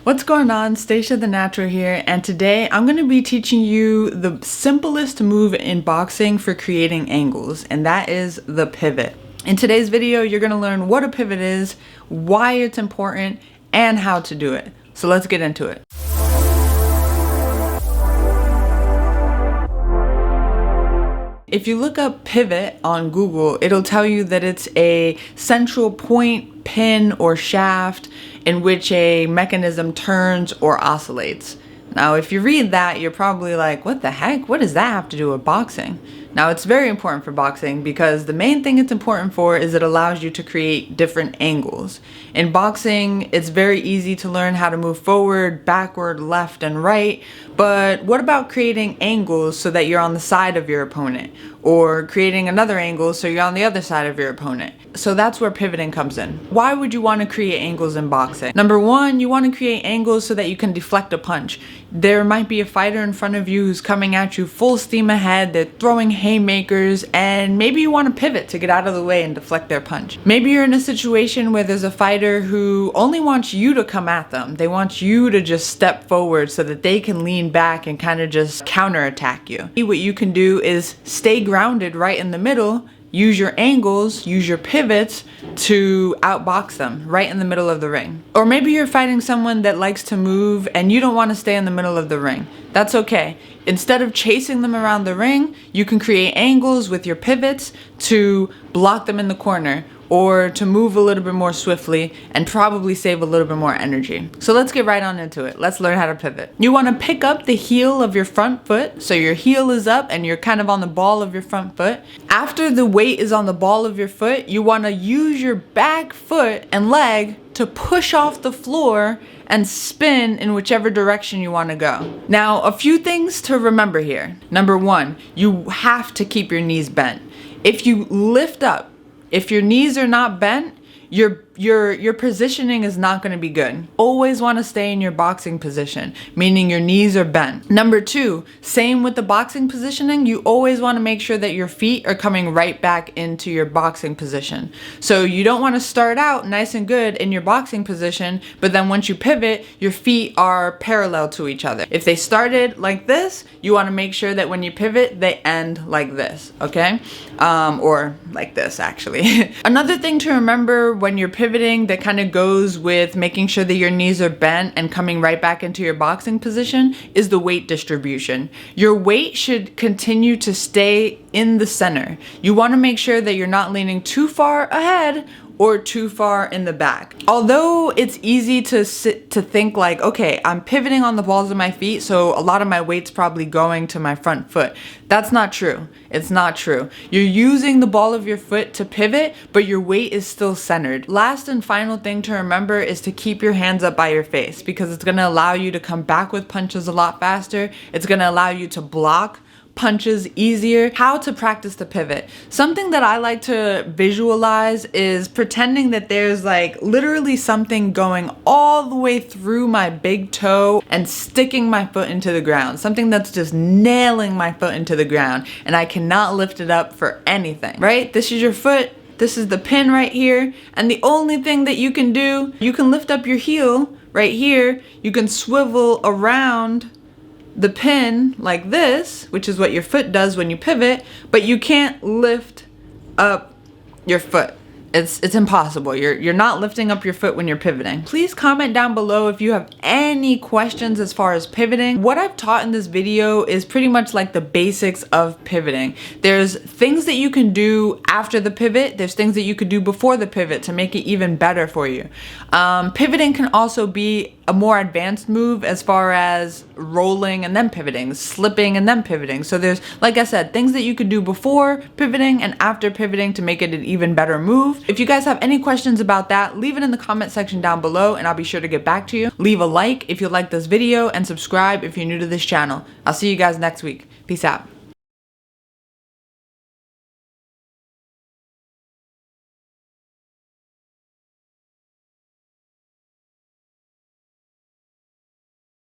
What's going on? Stacia the Natural here, and today I'm going to be teaching you the simplest move in boxing for creating angles, and that is the pivot. In today's video, you're going to learn what a pivot is, why it's important, and how to do it. So let's get into it. If you look up pivot on Google, it'll tell you that it's a central point, pin, or shaft in which a mechanism turns or oscillates. Now, if you read that, you're probably like, what the heck? What does that have to do with boxing? Now, it's very important for boxing because the main thing it's important for is it allows you to create different angles. In boxing, it's very easy to learn how to move forward, backward, left, and right, but what about creating angles so that you're on the side of your opponent, or creating another angle so you're on the other side of your opponent? So that's where pivoting comes in. Why would you want to create angles in boxing? Number one, you want to create angles so that you can deflect a punch. There might be a fighter in front of you who's coming at you full steam ahead, they're throwing haymakers, and maybe you want to pivot to get out of the way and deflect their punch. Maybe you're in a situation where there's a fighter who only wants you to come at them. They want you to just step forward so that they can lean back and kind of just counterattack you. What you can do is stay grounded right in the middle, use your angles, use your pivots to outbox them right in the middle of the ring. Or maybe you're fighting someone that likes to move and you don't want to stay in the middle of the ring. That's okay. Instead of chasing them around the ring, you can create angles with your pivots to block them in the corner, or to move a little bit more swiftly and probably save a little bit more energy. So let's get right on into it. Let's learn how to pivot. You want to pick up the heel of your front foot, so your heel is up and you're kind of on the ball of your front foot. After the weight is on the ball of your foot, you want to use your back foot and leg to push off the floor and spin in whichever direction you want to go. Now, a few things to remember here. Number one, you have to keep your knees bent. If you lift up, if your knees are not bent, your positioning is not going to be good. Always want to stay in your boxing position, meaning your knees are bent. Number two, same with the boxing positioning, you always want to make sure that your feet are coming right back into your boxing position. So you don't want to start out nice and good in your boxing position, but then once you pivot, your feet are parallel to each other. If they started like this, you want to make sure that when you pivot, they end like this, okay? Or like this, actually. Another thing to remember when you're pivoting that kind of goes with making sure that your knees are bent and coming right back into your boxing position is the weight distribution. Your weight should continue to stay in the center. You want to make sure that you're not leaning too far ahead or too far in the back. Although it's easy to think like, okay, I'm pivoting on the balls of my feet, so a lot of my weight's probably going to my front foot. That's not true. It's not true. You're using the ball of your foot to pivot, but your weight is still centered. Last and final thing to remember is to keep your hands up by your face, because it's gonna allow you to come back with punches a lot faster. It's gonna allow you to block punches easier. How to practice the pivot. Something that I like to visualize is pretending that there's like literally something going all the way through my big toe and sticking my foot into the ground. Something that's just nailing my foot into the ground and I cannot lift it up for anything, right? This is your foot. This is the pin right here. And the only thing that you can do, you can lift up your heel right here. You can swivel around the pin like this, which is what your foot does when you pivot, but you can't lift up your foot. It's impossible. You're not lifting up your foot when you're pivoting. Please comment down below if you have any questions as far as pivoting. What I've taught in this video is pretty much like the basics of pivoting. There's things that you can do after the pivot. There's things that you could do before the pivot to make it even better for you. Pivoting can also be a more advanced move as far as rolling and then pivoting, slipping and then pivoting. So there's, like I said, things that you could do before pivoting and after pivoting to make it an even better move. If you guys have any questions about that, leave it in the comment section down below and I'll be sure to get back to you. Leave a like if you like this video and subscribe if you're new to this channel. I'll see you guys next week. Peace out.